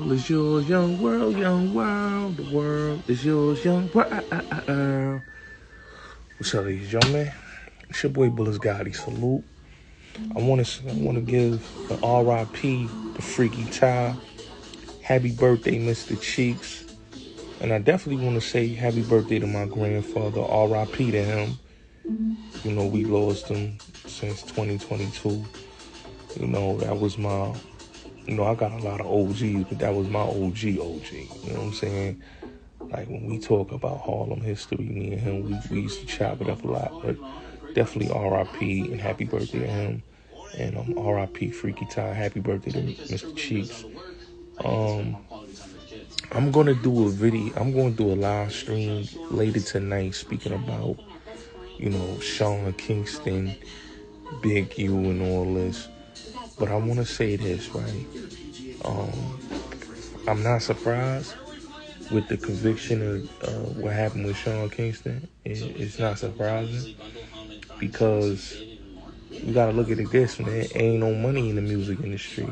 It's yours, young world, the world is yours, young world. What's up, ladies and gentlemen? It's your boy Bullis Gotti. Salute. I want to give an R.I.P. to Freaky Ty. Happy birthday, Mr. Cheeks. And I definitely want to say happy birthday to my grandfather. R.I.P. to him. You know, we lost him since 2022. You know, that was my... You know, I got a lot of OGs, but that was my OG. You know what I'm saying? Like, when we talk about Harlem history, me and him, we used to chop it up a lot. But definitely R.I.P. and happy birthday to him. And R.I.P. Freaky Ty. Happy birthday to Mr. Cheeks. I'm going to do a video. I'm going to do a live stream later tonight speaking about, you know, Sean Kingston, Big U, and all this. But I want to say this, right? I'm not surprised with the conviction of what happened with Sean Kingston. It's not surprising because you got to look at it this, man. Ain't no money in the music industry.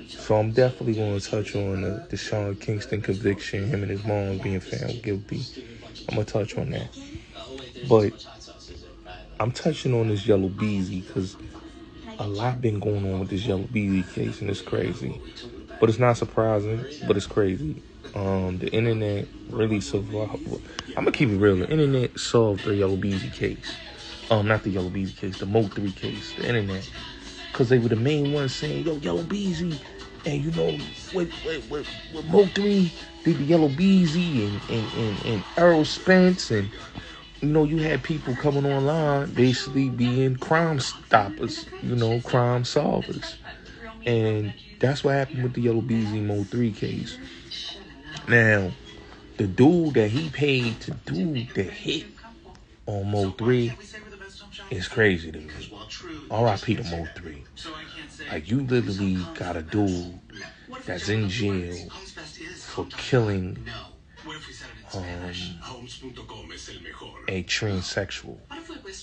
So I'm definitely going to touch on the Sean Kingston conviction, him and his mom being found guilty. I'm going to touch on that. But I'm touching on this Yella Beezy because a lot been going on with this Yella Beezy case, and it's crazy. But it's not surprising, but it's crazy. The internet really survived. I'm going to keep it real. The internet solved the Yella Beezy case. Not the Yella Beezy case, the Mo 3 case. The internet. Because they were the main ones saying, yo, Yella Beezy. And, you know, with Mo 3 did the Yella Beezy and Earl Spence. And, you know, you had people coming online basically being crime stoppers, you know, crime solvers. And that's what happened with the Yella Beezy Mo 3 case. Now, the dude that he paid to do the hit on Mo 3 is crazy to me. R.I.P. to Mo 3. Like, you literally got a dude that's in jail for killing a transsexual,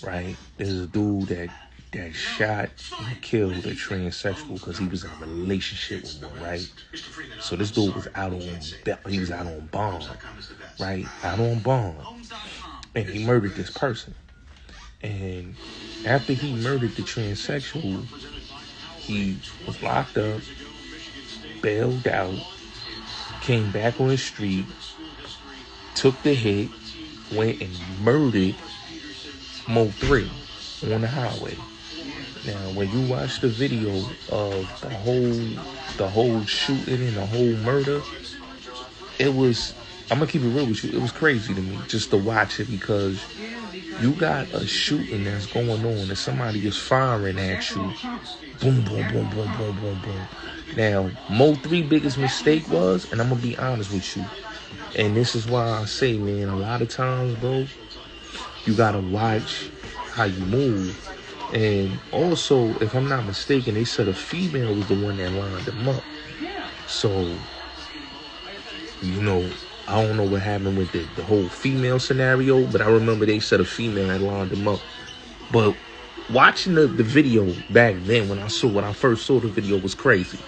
right? There's a dude that shot and killed a transsexual because he was in a relationship with one, right? So this dude was out on bond, right? Out on bond, and he murdered this person. And after he murdered the transsexual, he was locked up, bailed out, came back on the street, took the hit, went and murdered Mo 3 on the highway. Now, when you watch the video of the whole shooting and the whole murder, it was, I'm gonna keep it real with you, it was crazy to me just to watch it because you got a shooting that's going on and somebody is firing at you. Boom, boom, boom, boom, boom, boom, boom. Now, Mo 3 biggest mistake was, and I'm gonna be honest with you, and this is why I say, man, a lot of times, bro, you gotta watch how you move. And also, if I'm not mistaken, they said a female was the one that lined them up. So, you know, I don't know what happened with the whole female scenario, but I remember they said a female had lined them up. But watching the video back then, when I first saw the video, was crazy.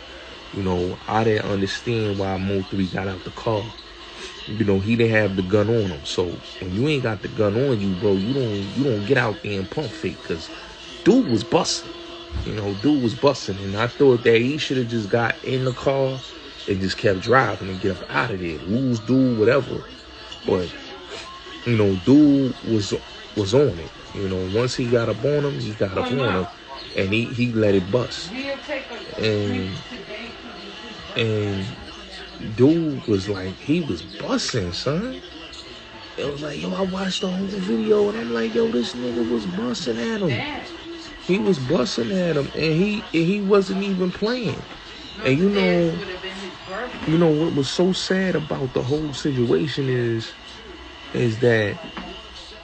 You know, I didn't understand why Mo 3 got out the car. You know, he didn't have the gun on him. So when you ain't got the gun on you, bro, you don't get out there and pump fake, because dude was busting. You know, dude was busting, and I thought that he should have just got in the car and just kept driving and get up out of there, lose dude, whatever. But you know, dude was on it. You know, once he got up on him, he got up on him, and he let it bust. And dude was like, he was busting, son. It was like, yo, I watched the whole video, and I'm like, yo, this nigga was busting at him. He was busting at him, and he wasn't even playing. And you know what was so sad about the whole situation is that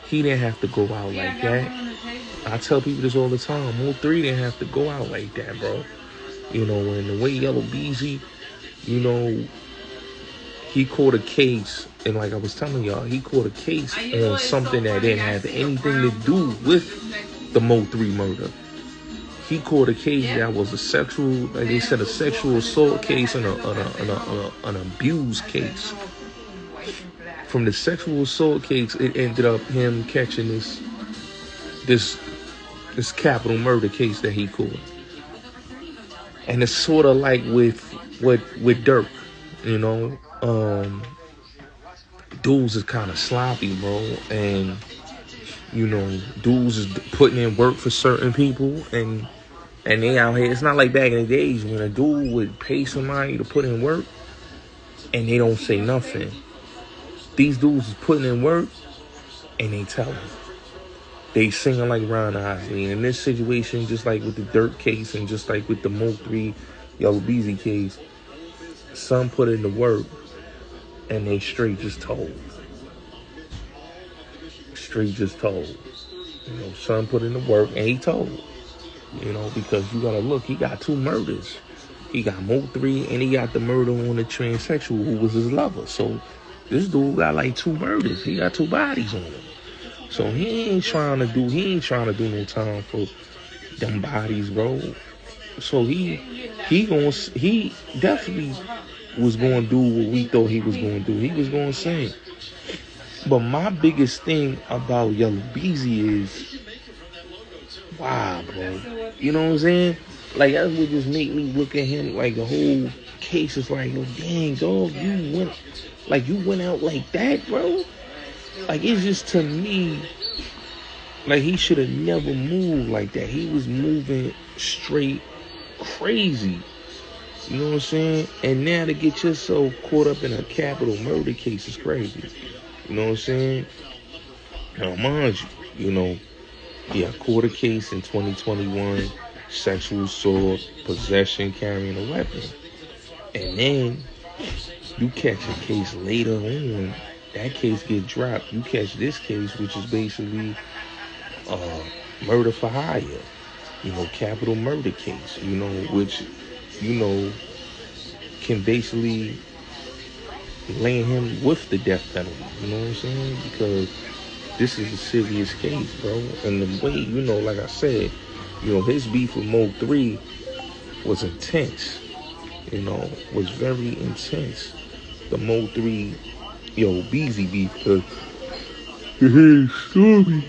he didn't have to go out like that. I tell people this all the time. Mo 3 didn't have to go out like that, bro. You know, and the way Yella Beezy, you know, he caught a case, and like I was telling y'all, he caught a case on something that didn't have anything to do with the Mo 3 murder. he caught a case that was a sexual, like they said, a sexual assault case and an abuse case. From the sexual assault case, it ended up him catching this capital murder case that he caught. And it's sort of like with Dirk, you know. Dudes is kind of sloppy, bro, and you know, dudes is putting in work for certain people, and they out here. It's not like back in the days when a dude would pay somebody to put in work and they don't say nothing. These dudes is putting in work and they tell them. They singing like Ron Isley. And in this situation, just like with the Dirk case and just like with the Mo 3 Yella Beezy case, some put in the work and they straight just told. Straight just told. You know, son put in the work and he told. You know, because you gotta look, he got 2 murders. He got Mo 3 and he got the murder on the transsexual who was his lover. So this dude got like 2 murders. He got 2 bodies on him. So he ain't trying to do no time for them bodies, bro. So he definitely was gonna do what we thought he was gonna do. He was gonna sing. But my biggest thing about Yella Beezy is, wow, bro. You know what I'm saying? Like, that would just make me look at him like the whole case is like, oh, dang, dog, you went out like that, bro? Like, it's just, to me, like, he should have never moved like that. He was moving straight crazy. You know what I'm saying? And now to get yourself caught up in a capital murder case is crazy. You know what I'm saying? Now, mind you, you know, yeah, caught a case in 2021, sexual assault, possession, carrying a weapon. And then you catch a case later on, that case get dropped. You catch this case, which is basically murder for hire. You know, capital murder case, you know, which, you know, can basically land him with the death penalty. You know what I'm saying? Because this is a serious case, bro. And the way, you know, like I said, you know, his beef with Mo 3 was intense. You know, was very intense. The Mo 3 Yella Beezy beef, because his story,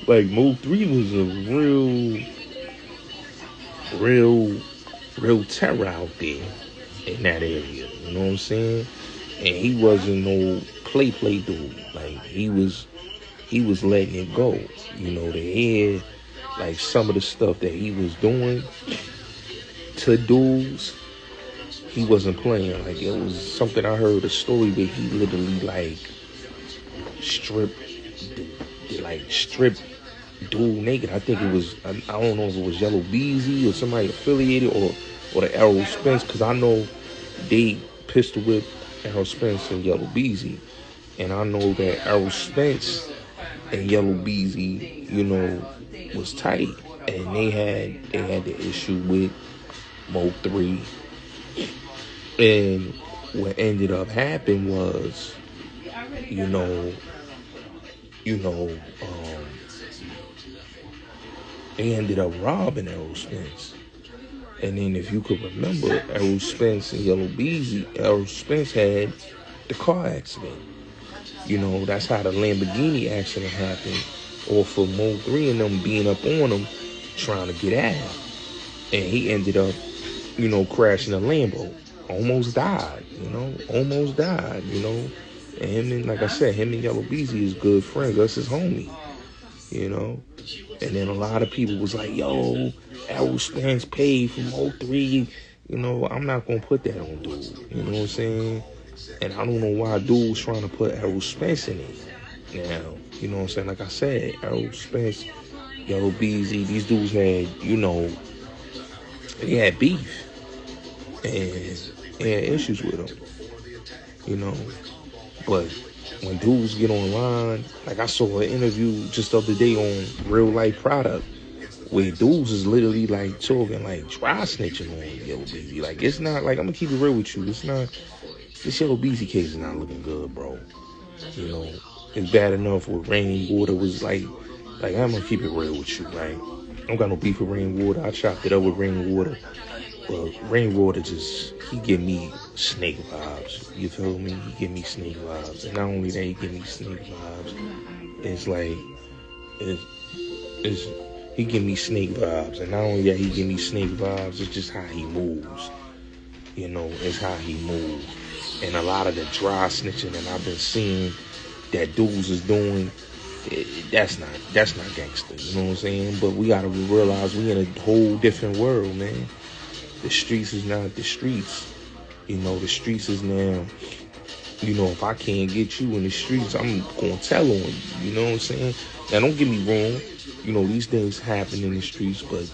like, Mo 3 was a real terror out there in that area. You know what I'm saying? And he wasn't no play dude. Like, he was letting it go. You know, to hear like some of the stuff that he was doing to dudes, he wasn't playing. Like, it was something, I heard a story where he literally like stripped dude naked. I think it was, I don't know if it was Yella Beezy or somebody affiliated or the Errol Spence, because I know they pistol whipped Errol Spence and Yella Beezy. And I know that Errol Spence and Yella Beezy, you know, was tight. And they had the issue with Mo 3. And what ended up happening was, they ended up robbing Errol Spence. And then, if you could remember, Errol Spence and Yella Beezy, Errol Spence had the car accident. You know, that's how the Lamborghini accident happened. Or for Mo 3 and them being up on him, trying to get at him. And he ended up, you know, crashing a Lambo. Almost died, you know. And him and, like I said, him and Yella Beezy is good friends. That's his homie, you know. And then a lot of people was like, yo, Errol Spence paid for Mo 3. You know, I'm not going to put that on dude. You know what I'm saying? And I don't know why dude was trying to put Errol Spence in it. Now, you know what I'm saying? Like I said, Errol Spence, Yella Beezy, these dudes had, you know, they had beef. And they had issues with them. You know. But when dudes get online, like I saw an interview just the other day on Real Life Product, where dudes is literally like talking like dry snitching on Yella Beezy. Like, it's not, like, I'm gonna keep it real with you. This Yella Beezy case is not looking good, bro. You know, it's bad enough with Rainwater was like I'm gonna keep it real with you, right? don't got no beef with Rainwater. I chopped it up with Rainwater. But Rainwater he give me snake vibes. You feel me? He give me snake vibes. And not only that, he give me snake vibes. It's like, he give me snake vibes. And not only that, he give me snake vibes, it's just how he moves. You know, it's how he moves. And a lot of the dry snitching that I've been seeing that dudes is doing, that's not gangster. You know what I'm saying? But we gotta realize we in a whole different world, man. The streets is not the streets. You know, the streets is now, you know, if I can't get you in the streets, I'm gonna tell on you. You know what I'm saying? Now, don't get me wrong. You know, these things happen in the streets, but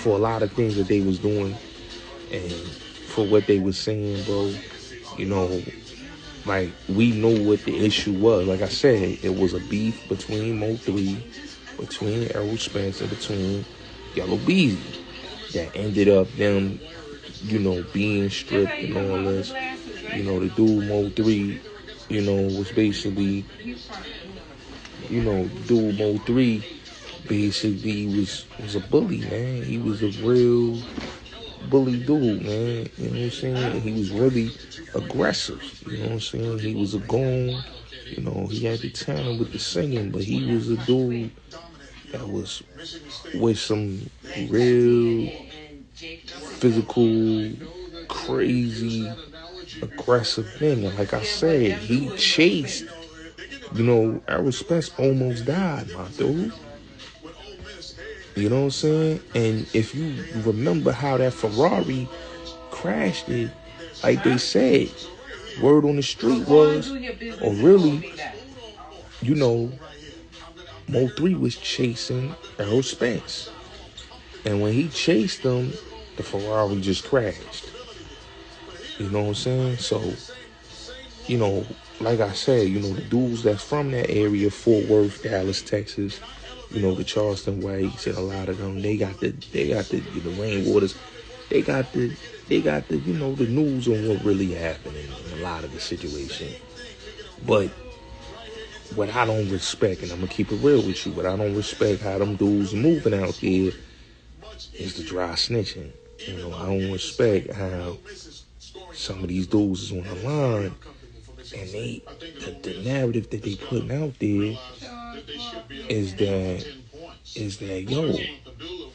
for a lot of things that they was doing and for what they was saying, bro, you know, like, we know what the issue was. Like I said, it was a beef between Mo3, between Errol Spence, and between Yella Beezy that ended up them, you know, being stripped and all this. You know, the dude Mo3, you know, was basically, you know, dude Mo3 basically was a bully, man. He was a real bully dude, man. You know what I'm saying? He was really aggressive. You know what I'm saying? He was a goon. You know, he had the talent with the singing, but he was a dude that was with some real physical, crazy, aggressive men. And like I said, he chased, you know, Errol Spence almost died, my dude. You know what I'm saying? And if you remember how that Ferrari crashed it, like they said, word on the street was, or really, you know, Mo3 was chasing Errol Spence. And when he chased him, the Ferrari just crashed. You know what I'm saying? So, you know, like I said, you know, the dudes that's from that area, Fort Worth, Dallas, Texas, you know, the Charleston Whites and a lot of them, they got the Rainwaters, they got the, you know, the news on what really happened in a lot of the situation. But what I don't respect, and I'm gonna keep it real with you, but I don't respect how them dudes moving out there is the dry snitching. You know, I don't respect how some of these dudes is on the line and the narrative that they putting out there is that, yo,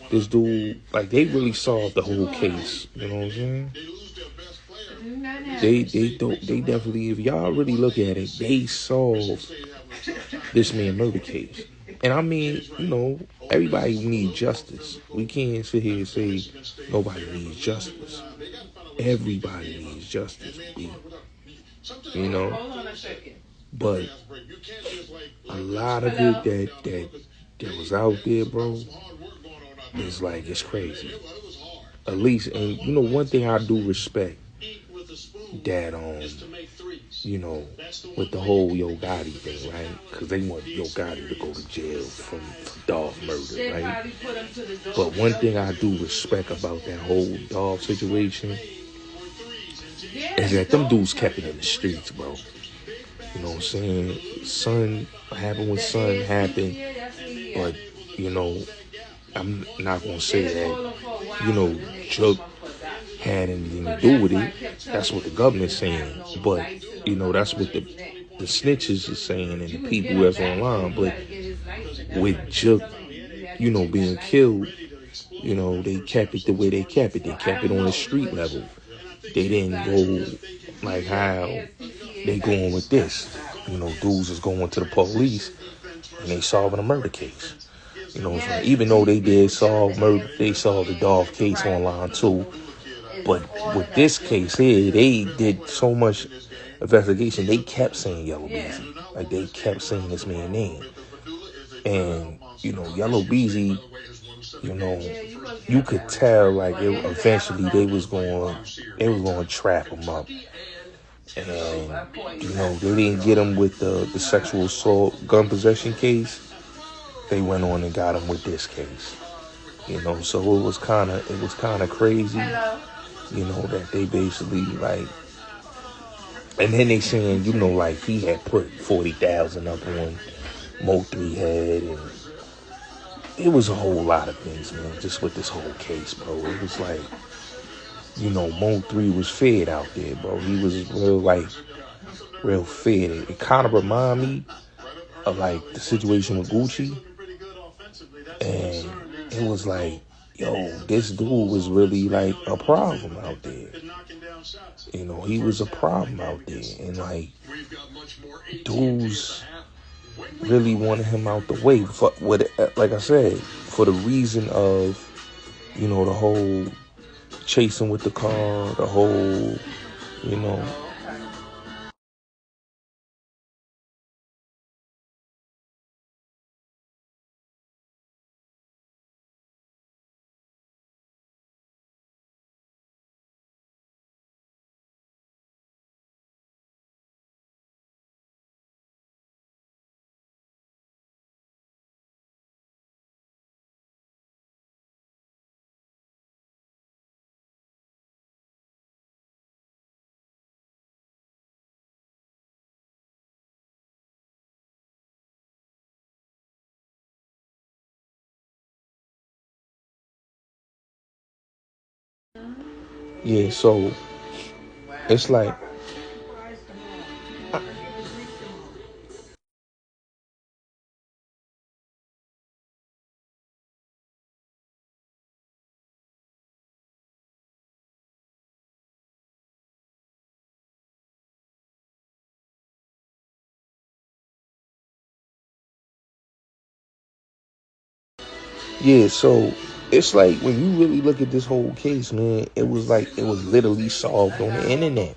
this dude, like, they really solved the whole case. You know what I'm saying? They definitely, if y'all really look at it, they solved this man murder case. And I mean, you know, everybody needs justice. We can't sit here and say nobody needs justice. Everybody needs justice. You know? But a lot of it that was out there, bro, is like, it's crazy. At least, and you know, one thing I do respect that, you know, with the whole Yo Gotti thing, right? Because they want Yo Gotti to go to jail from Dolph murder, right? But one thing I do respect about that whole Dolph situation is that them dudes kept it in the streets, bro. You know what I'm saying? What happened with Son happened, but, you know, I'm not going to say that, you know, Chuck had anything to do with it. That's what the government's saying. But, you know, that's what the snitches is saying and the people that's online. But with Chuck, you know, being killed, you know, they kept it the way they kept it. They kept it on the street level. They didn't go like how they going with this. You know, dudes is going to the police and they solving a murder case. You know what I'm saying? Even though they did solve murder, they solved the Dolph case online too. But with this case here, they did so much investigation. They kept saying Yella Beezy. Like, they kept saying this man's name. And, you know, Yella Beezy, you know, you could tell, like, eventually they was going to trap him up. And, you know, they didn't get him with the sexual assault gun possession case. They went on and got him with this case. You know, so it was kind of crazy. You know, that they basically, like, and then they saying, you know, like, he had put 40,000 up on Mo3 head, and it was a whole lot of things, man, just with this whole case, bro. It was like, Mo 3 was fed out there, bro. He was real fed. It kind of remind me of like the situation with Gucci. And it was like, yo, this dude was really like a problem out there. He was a problem out there. And like, dudes really wanted him out the way. For what, like I said, for the reason of, the whole chasing with the car, the whole, yeah, so it's like, yeah, so it's like when you really look at this whole case, man, it was literally solved on the internet.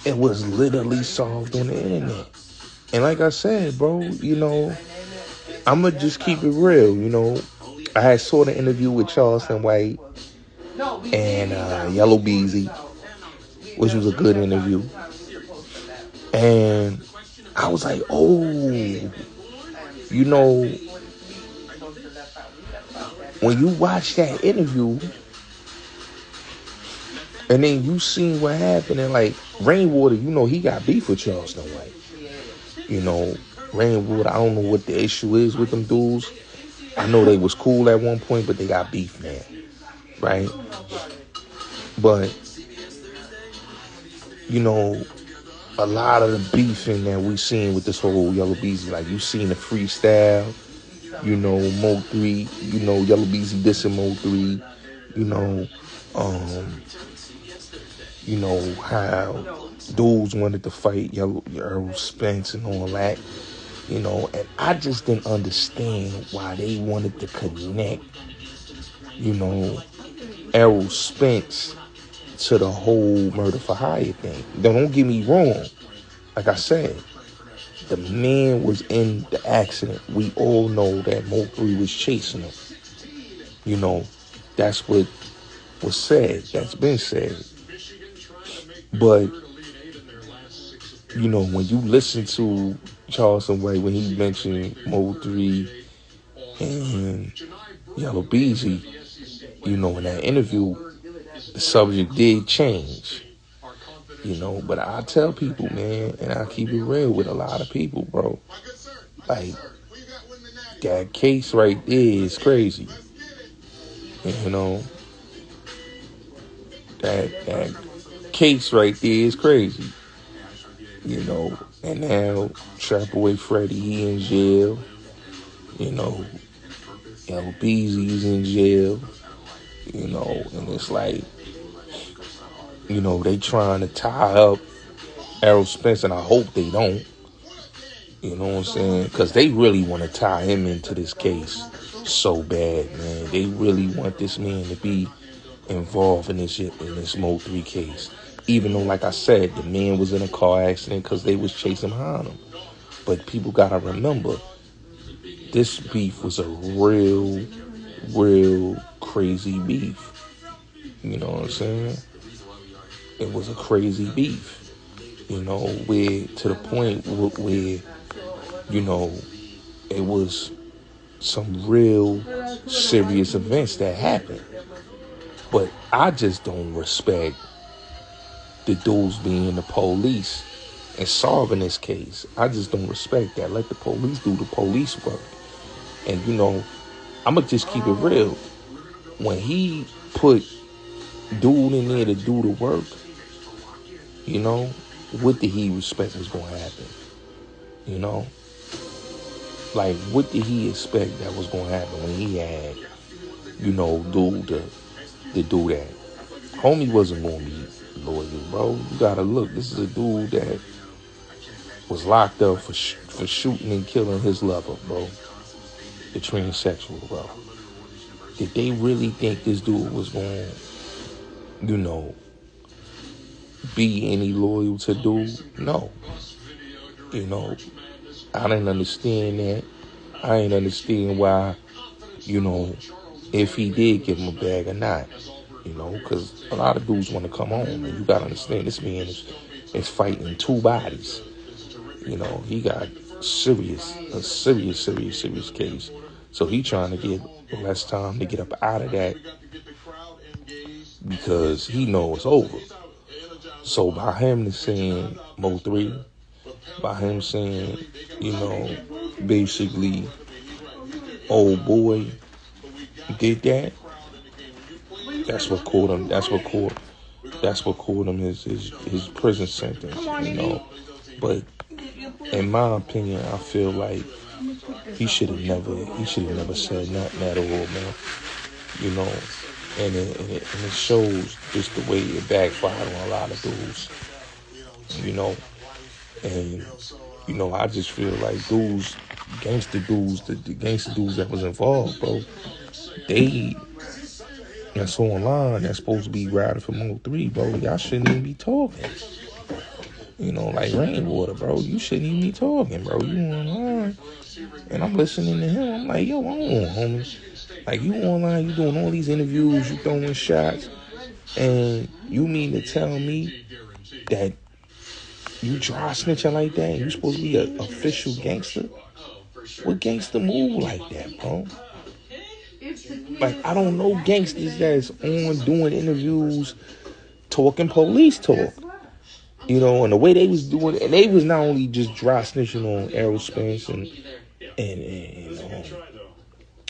It was literally solved on the internet. And like I said, bro, I'ma just keep it real. I had saw the interview with Charleston White and Yella Beezy, which was a good interview. And I was like, oh, when you watch that interview and then you seen what happened, and like Rainwater, he got beef with Charleston White. Rainwater, I don't know what the issue is with them dudes. I know they was cool at one point, but they got beef now, right? But, a lot of the beefing that we seen with this whole Yella Beezy, like you seen the freestyle, Mo 3, Yella Beezy dissing Mo 3, how dudes wanted to fight Earl Spence and all that, and I just didn't understand why they wanted to connect, Errol Spence to the whole murder for hire thing. Don't get me wrong. Like I said, the man was in the accident. We all know that Mo 3 was chasing him. That's what was said. That's been said. But, when you listen to Charleston White, when he mentioned Mo 3 and Yella Beezy, in that interview, the subject did change. But I tell people, man, and I keep it real with a lot of people, bro. Like, that case right there is crazy. That case right there is crazy. And now Trap Boy Freddy, he in jail. Yella Beezy's in jail. And it's like, they trying to tie up Errol Spence, and I hope they don't. You know what I'm saying? Because they really want to tie him into this case so bad, man. They really want this man to be involved in this Mo 3 case. Even though, like I said, the man was in a car accident because they was chasing behind him. But people got to remember, this beef was a real crazy beef. You know what I'm saying? It was a crazy beef. Where to the point where, it was some real serious events that happened. But I just don't respect the dudes being the police and solving this case. I just don't respect that. Let the police do the police work. And, I'm going to just keep it real. When he put dude in there to do the work, what did he expect was going to happen? Like, what did he expect that was going to happen when he had, dude to do that? Homie wasn't going to be loyal, bro. You got to look. This is a dude that was locked up for shooting and killing his lover, bro. The transsexual, bro. Did they really think this dude was going to, be any loyal to dude? No. I didn't understand that. I didn't understand why, if he did give him a bag or not. Because a lot of dudes want to come home. And you got to understand, this man is fighting two bodies. He got a serious case. So he trying to get less time to get up out of that because he knows it's over. So by him saying Mo 3, by him saying, basically, old boy did that, that's what caught him. That's what caught him his prison sentence. But in my opinion, I feel like he should have never said nothing at all, man. And it shows just the way it backfired on a lot of dudes. And I just feel like the gangster dudes that was involved, bro, that's online, that's supposed to be riding for Mo 3, bro. Y'all shouldn't even be talking. Like Rainwater, bro. You shouldn't even be talking, bro. You online. And I'm listening to him. I'm like, yo, hold on, homie. Like, you online, you doing all these interviews, you throwing shots, and you mean to tell me that you dry snitching like that and you supposed to be an official gangster? What gangster move like that, bro? Like, I don't know gangsters that's on doing interviews, talking police talk. And the way they was doing it, and they was not only just dry snitching on Errol Spence and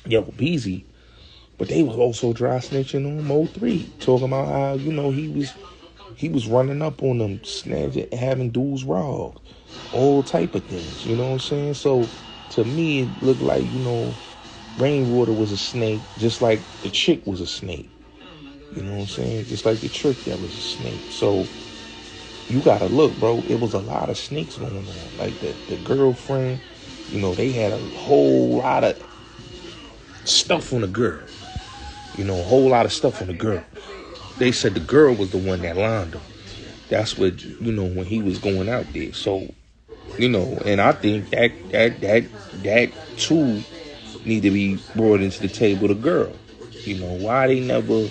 Yella Beezy, but they was also dry snitching on Mo 3, talking about how, he was running up on them, snatching, having dudes robbed, all type of things, you know what I'm saying? So, to me, it looked like, Rainwater was a snake, just like the chick was a snake. You know what I'm saying? Just like the trick that was a snake. So, you gotta look, bro. It was a lot of snakes going on. Like the girlfriend, they had a whole lot of stuff on the girl. A whole lot of stuff on the girl. They said the girl was the one that lined him. That's what, when he was going out there. So, and I think that too need to be brought into the table, the girl. Why they never,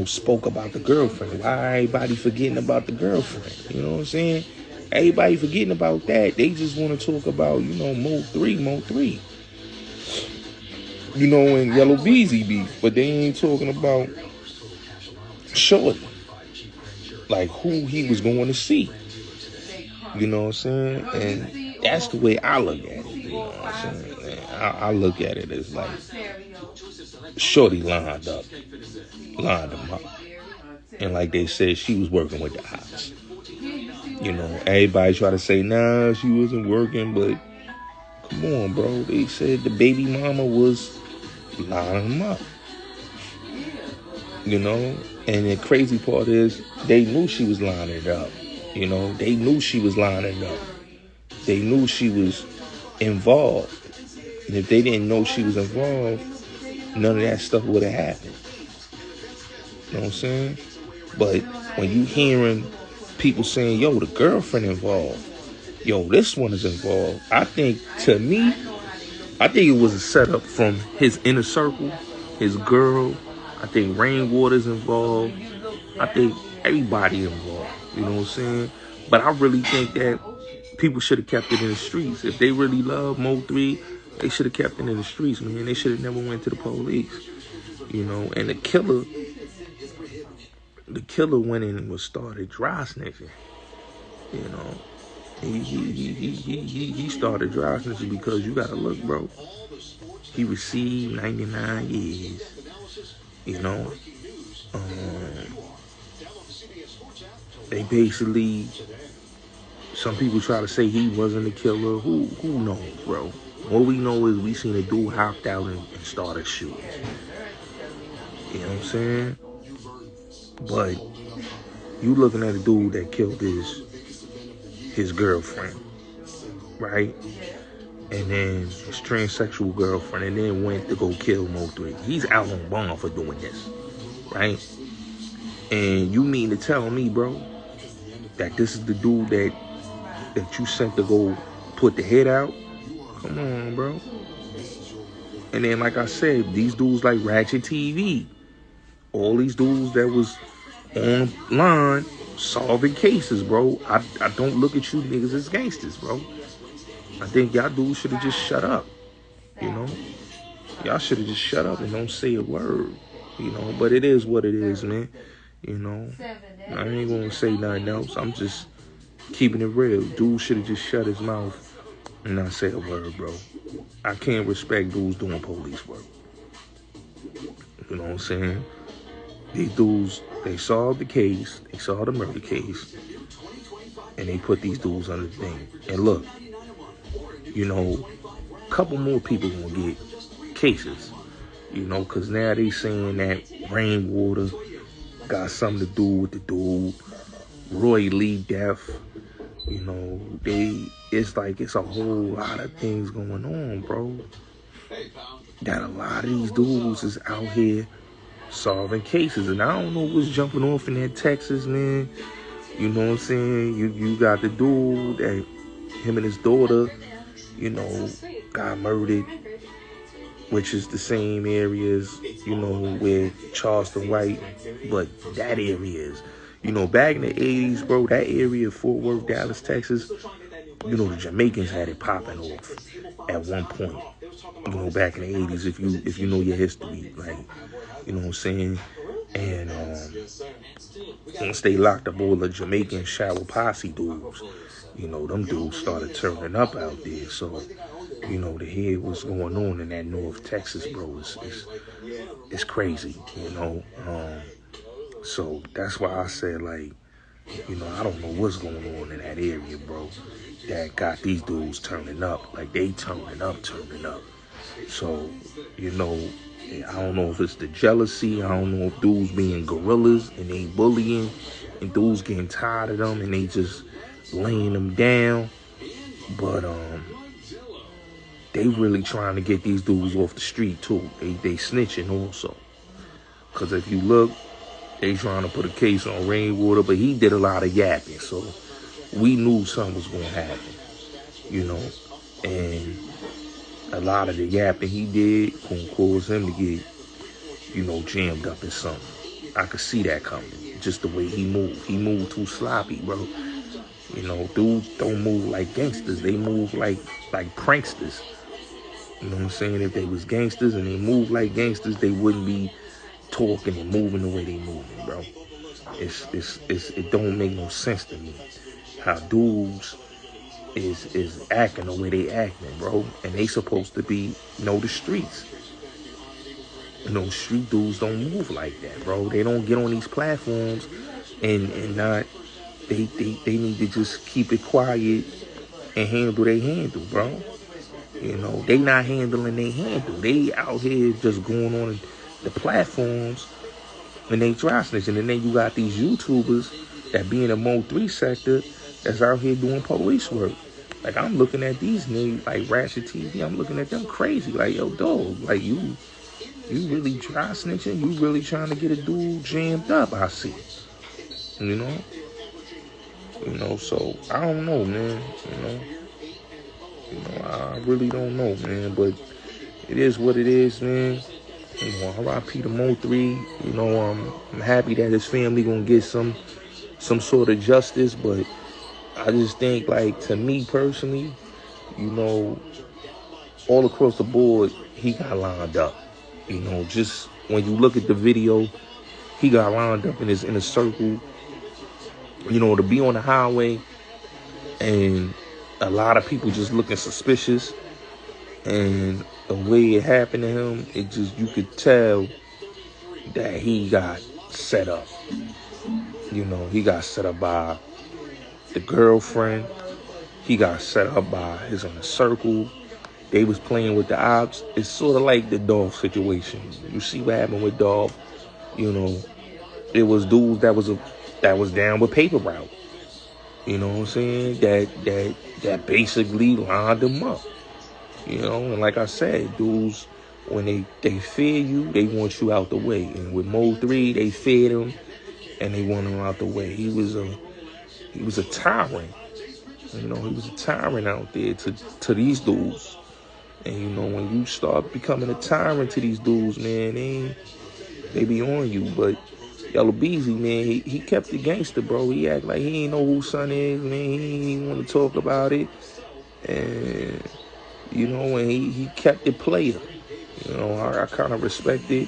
spoke about the girlfriend? Why everybody forgetting about the girlfriend? You know what I'm saying? Everybody forgetting about that. They just want to talk about, Mo 3. And Yella Beezy beef. But they ain't talking about Shorty. Like, who he was going to see. You know what I'm saying? And that's the way I look at it. You know what I'm saying? I look at it as like Shorty lined him up. And like they said, she was working with the ops. Everybody try to say, nah, she wasn't working, but come on, bro. They said the baby mama was lining him up. And the crazy part is they knew she was lining it up. They knew she was lining it up. They knew she was involved. And if they didn't know she was involved, none of that stuff would have happened. You know what I'm saying? But when you hearing people saying, yo, the girlfriend involved, yo, this one is involved, I think it was a setup from his inner circle, his girl. I think Rainwater's involved. I think everybody involved. You know what I'm saying? But I really think that people should have kept it in the streets. If they really love Mo 3, they should have kept it in the streets, man. They should have never went to the police. And the killer went in and started dry snitching. He started dry snitching because you gotta look, bro. He received 99 years. You know, they basically, some people try to say he wasn't the killer. Who knows, bro? All we know is we seen a dude hopped out and started shooting. You know what I'm saying? But you looking at a dude that killed his girlfriend, right? And then his transsexual girlfriend, and then went to go kill Mo3. He's out on bond for doing this, right? And you mean to tell me, bro, that this is the dude that you sent to go put the head out? Come on, bro. And then, like I said, these dudes like vladtv, all these dudes that was online solving cases, bro. I don't look at you niggas as gangsters, bro. I think y'all dudes should have just shut up, you know? Y'all should have just shut up and don't say a word, you know? But it is what it is, man, you know? I ain't gonna say nothing else. I'm just keeping it real. Dude should have just shut his mouth and not say a word, bro. I can't respect dudes doing police work. You know what I'm saying? These dudes, they solved the case, they solved the murder case, and they put these dudes on the thing. And look, you know, a couple more people gonna get cases, you know, because now they saying that rainwater got something to do with the dude, Roy Lee death, you know, it's like it's a whole lot of things going on, bro. That a lot of these dudes is out here solving cases, and I don't know what's jumping off in that Texas, man. You know what I'm saying? You got the dude that him and his daughter, you know, got murdered, which is the same areas, you know, where Charleston White, but that area is, you know, back in the 80s, bro, that area of Fort Worth, Dallas, Texas, you know, the Jamaicans had it popping off at one point. You know, back in the 80s, if you know your history, like, you know what I'm saying? And once they locked up all the Jamaican shower posse dudes, you know, them dudes started turning up out there. So, you know, to hear what's going on in that North Texas, bro, it's crazy, you know. So that's why I said, like, you know, I don't know what's going on in that area, bro, that got these dudes turning up. Like, they turning up. So, you know, I don't know if it's the jealousy. I don't know if dudes being gorillas and they bullying and dudes getting tired of them and they just laying them down. But they really trying to get these dudes off the street too. They snitching also. Because if you look, they trying to put a case on Rainwater, but he did a lot of yapping. So we knew something was going to happen, you know. And a lot of the yapping he did gonna cause him to get, you know, jammed up in something. I could see that coming. Just the way he moved. He moved too sloppy, bro. You know, dudes don't move like gangsters. They move like pranksters. You know what I'm saying? If they was gangsters and they moved like gangsters, they wouldn't be talking and moving the way they moving, bro. It don't make no sense to me how dudes is acting the way they acting, bro. And they supposed to be, you know, the streets. You know, street dudes don't move like that, bro. They don't get on these platforms and not, they need to just keep it quiet and handle they handle, bro. You know, they not handling they handle. They out here just going on the platforms and they dry snitching. And then you got these YouTubers that be in the Mo 3 sector that's out here doing police work. Like, I'm looking at these niggas, like vladtv, I'm looking at them crazy. Like, yo, dog, like, you really dry snitching? You really trying to get a dude jammed up, I see. You know? You know, so, I don't know, man. You know, I really don't know, man. But it is what it is, man. You know, R.I.P. to Mo 3. You know, I'm happy that his family gonna get some sort of justice, but I just think, like, to me personally, you know, all across the board, he got lined up. You know, just when you look at the video, he got lined up in a circle. You know, to be on the highway And a lot of people just looking suspicious. And the way it happened to him, you could tell that he got set up. You know, he got set up by the girlfriend. He got set up by his inner circle. They was playing with the ops. It's sort of like the Dolph situation. You see what happened with Dolph. You know, it was dudes that was down with paper route. You know what I'm saying? That basically lined them up. You know, and like I said, dudes, when they fear you, they want you out the way. And with Mo 3, they feared him and they want him out the way. He was a tyrant. You know, he was a tyrant out there to these dudes. And you know, when you start becoming a tyrant to these dudes, man, they be on you. But Yella Beezy, man, he kept it gangster, bro. He act like he ain't know who son is, man. He ain't even want to talk about it. And, you know, and he kept it player. You know, I kind of respect it.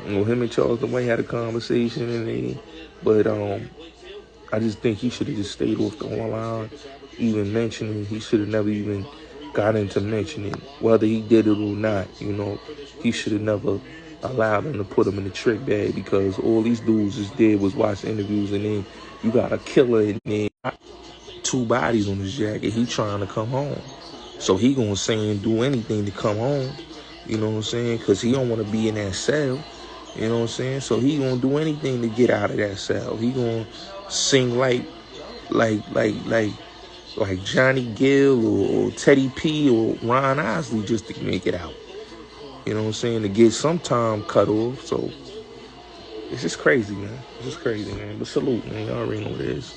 You know, him and Charles DeWayne had a conversation, but I just think he should have just stayed off the whole line. Even mentioning, he should have never even got into mentioning whether he did it or not. You know, he should have never allowed them to put him in the trick bag, because all these dudes just did was watch interviews, and then you got a killer and then 2 bodies on his jacket. He trying to come home, so he gonna say and do anything to come home. You know what I'm saying? Because he don't want to be in that cell. You know what I'm saying? So he gonna do anything to get out of that cell. He gonna sing like Johnny Gill or Teddy P or Ron Osley just to make it out. You know what I'm saying? To get some time cut off. So it's just crazy, man. It's just crazy, man. But salute, man. Y'all already know what it is.